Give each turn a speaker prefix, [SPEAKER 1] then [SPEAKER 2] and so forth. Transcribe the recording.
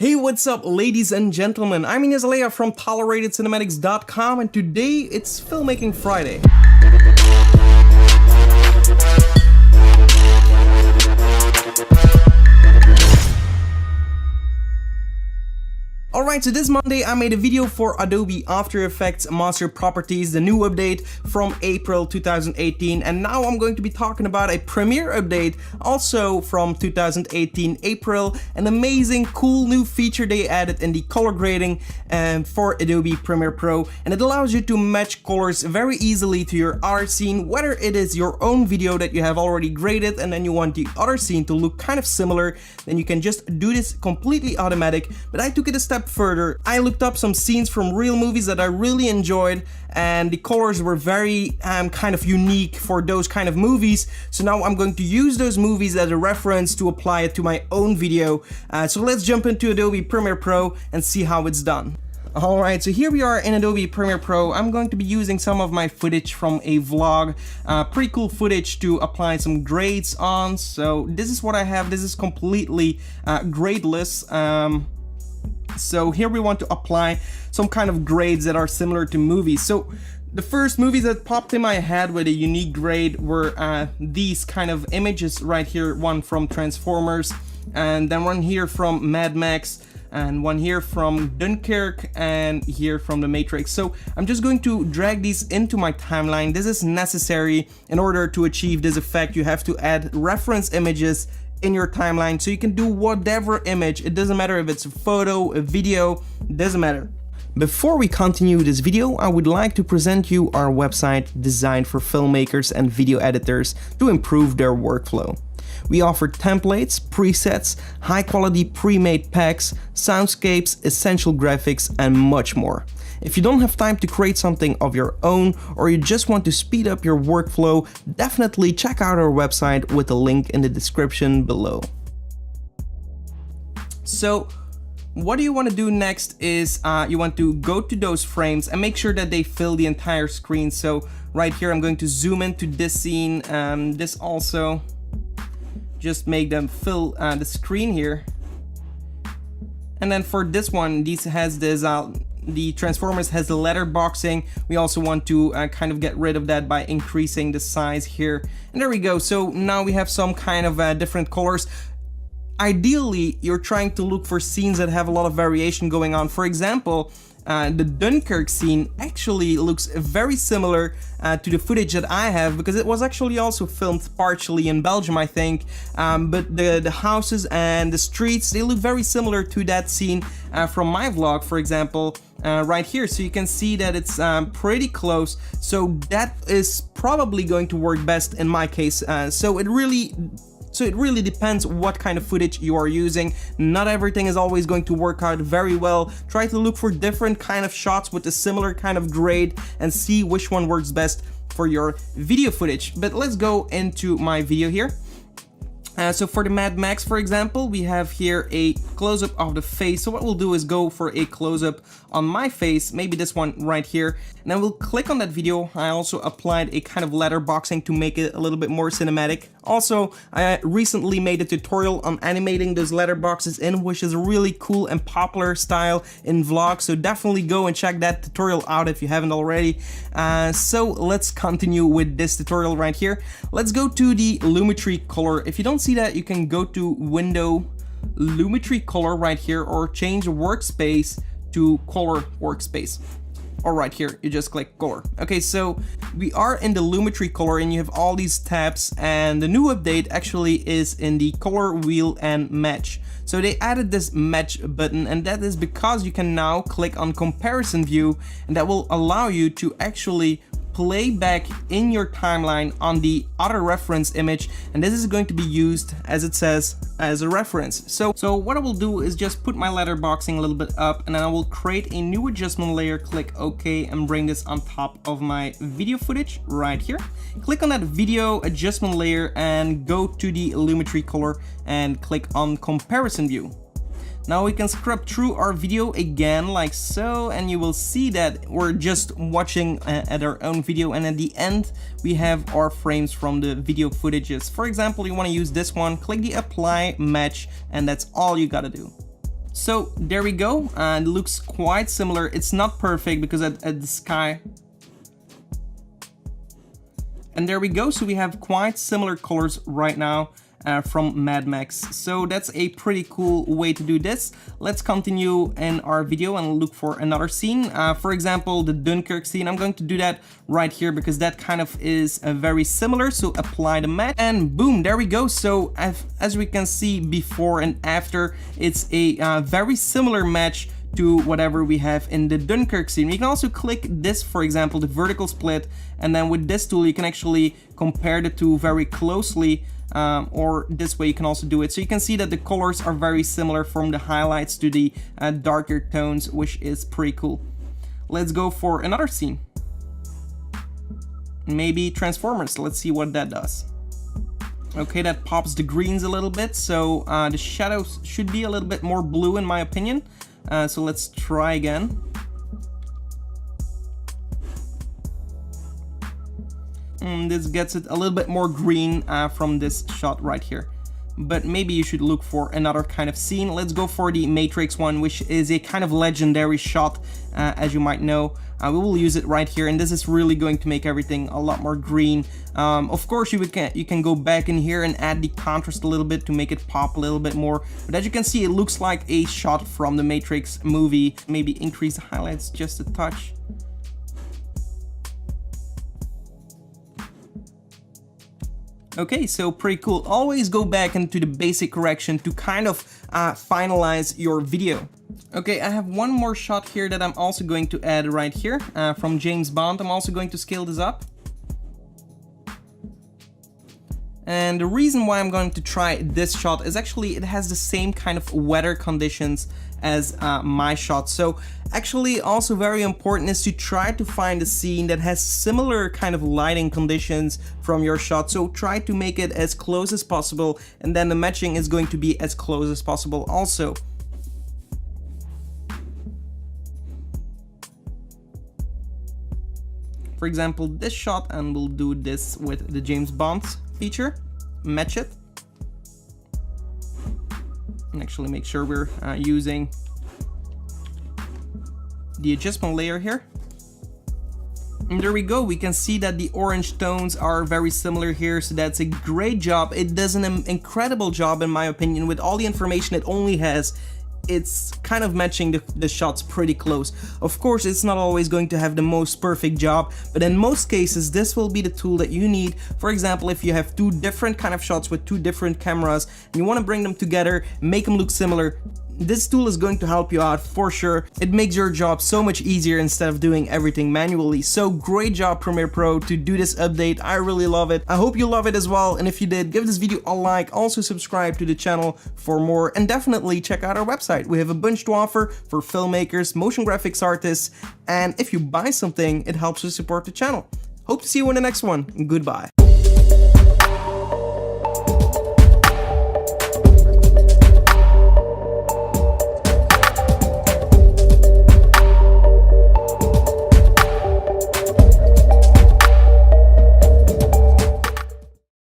[SPEAKER 1] Hey, what's up, ladies and gentlemen? I'm Ines Alea from ToleratedCinematics.com, and today it's Filmmaking Friday. Alright, so this Monday I made a video for Adobe After Effects Master Properties, the new update from April 2018, and now I'm going to be talking about a Premiere update also from 2018 April, an amazing cool new feature they added in the color grading for Adobe Premiere Pro, and it allows you to match colors very easily to your other scene, whether it is your own video that you have already graded and then you want the other scene to look kind of similar, then you can just do this completely automatic. But I took it a step further. I looked up some scenes from real movies that I really enjoyed, and the colors were very kind of unique for those kind of movies. So now I'm going to use those movies as a reference to apply it to my own video. So let's jump into Adobe Premiere Pro and see how it's done. Alright, so here we are in Adobe Premiere Pro. I'm going to be using some of my footage from a vlog, pretty cool footage to apply some grades on. So this is what I have. This is completely gradeless. So here we want to apply some kind of grades that are similar to movies. So the first movies that popped in my head with a unique grade were these kind of images right here. One from Transformers, and then one here from Mad Max, and one here from Dunkirk, and here from The Matrix. So I'm just going to drag these into my timeline. This is necessary in order to achieve this effect. You have to add reference images in your timeline, so you can do whatever image. It doesn't matter if it's a photo, a video, doesn't matter. Before we continue this video, I would like to present you our website designed for filmmakers and video editors to improve their workflow. We offer templates, presets, high quality pre-made packs, soundscapes, essential graphics, and much more. If you don't have time to create something of your own, or you just want to speed up your workflow, definitely check out our website with the link in the description below. So what you want to do next is you want to go to those frames and make sure that they fill the entire screen. So right here I'm going to zoom into this scene, this also. Just make them fill the screen here. And then for this one, this has this the Transformers has the letterboxing. We also want to kind of get rid of that by increasing the size here. And there we go. So now we have some kind of different colors. Ideally, you're trying to look for scenes that have a lot of variation going on. For example, the Dunkirk scene actually looks very similar to the footage that I have, because it was actually also filmed partially in Belgium, I think, but the houses and the streets, they look very similar to that scene from my vlog, for example, right here. So you can see that it's pretty close, so that is probably going to work best in my case. So it really depends what kind of footage you are using. Not everything is always going to work out very well. Try to look for different kind of shots with a similar kind of grade and see which one works best for your video footage. But let's go into my video here. So for the Mad Max, for example, we have here a close-up of the face. So what we'll do is go for a close-up on my face, maybe this one right here, and then we'll click on that video. I also applied a kind of letterboxing to make it a little bit more cinematic. Also, I recently made a tutorial on animating those letterboxes in, which is a really cool and popular style in vlogs, so definitely go and check that tutorial out if you haven't already. So let's continue with this tutorial right here. Let's go to the Lumetri color. If you don't see that, you can go to Window, Lumetri color right here, or change workspace to color workspace. Or right here, you just click color. Okay, so we are in the Lumetri color and you have all these tabs, and the new update actually is in the color wheel and match. So they added this match button, and that is because you can now click on comparison view, and that will allow you to actually play back in your timeline on the other reference image, and this is going to be used, as it says, as a reference. So what I will do is just put my letterboxing a little bit up, and then I will create a new adjustment layer, click OK, and bring this on top of my video footage right here. Click on that video adjustment layer and go to the Lumetri color and click on comparison view. Now we can scrub through our video again like so, and you will see that we're just watching at our own video, and at the end we have our frames from the video footages. For example, you want to use this one, click the apply match, and that's all you gotta do. So there we go, it looks quite similar. It's not perfect because at the sky. And there we go, so we have quite similar colors right now from Mad Max. So that's a pretty cool way to do this. Let's continue in our video and look for another scene. For example, the Dunkirk scene. I'm going to do that right here because that kind of is very similar. So apply the match and boom, there we go. So as we can see before and after, it's a very similar match to whatever we have in the Dunkirk scene. You can also click this, for example, the vertical split, and then with this tool you can actually compare the two very closely, or this way you can also do it. So you can see that the colors are very similar from the highlights to the darker tones, which is pretty cool. Let's go for another scene. Maybe Transformers, let's see what that does. Okay, that pops the greens a little bit, so the shadows should be a little bit more blue in my opinion. So let's try again. This gets it a little bit more green from this shot right here. But maybe you should look for another kind of scene. Let's go for the Matrix one, which is a kind of legendary shot, as you might know. We will use it right here, and this is really going to make everything a lot more green. Of course, you can go back in here and add the contrast a little bit to make it pop a little bit more. But as you can see, it looks like a shot from the Matrix movie. Maybe increase the highlights just a touch. Okay, so pretty cool. Always go back into the basic correction to kind of finalize your video. Okay, I have one more shot here that I'm also going to add right here from James Bond. I'm also going to scale this up. And the reason why I'm going to try this shot is actually it has the same kind of weather conditions as my shot. So actually also very important is to try to find a scene that has similar kind of lighting conditions from your shot. So try to make it as close as possible, and then the matching is going to be as close as possible also. For example, this shot, and we'll do this with the James Bond feature. Match it. And actually make sure we're using the adjustment layer here. And there we go, we can see that the orange tones are very similar here, so that's a great job. It does an incredible job in my opinion with all the information it only has. It's kind of matching the shots pretty close. Of course, it's not always going to have the most perfect job, but in most cases, this will be the tool that you need. For example, if you have two different kind of shots with two different cameras and you want to bring them together, make them look similar, this tool is going to help you out for sure. It makes your job so much easier instead of doing everything manually. So great job Premiere Pro to do this update. I really love it. I hope you love it as well. And if you did, give this video a like. Also subscribe to the channel for more, and definitely check out our website. We have a bunch to offer for filmmakers, motion graphics artists, and if you buy something, it helps to support the channel. Hope to see you in the next one. Goodbye.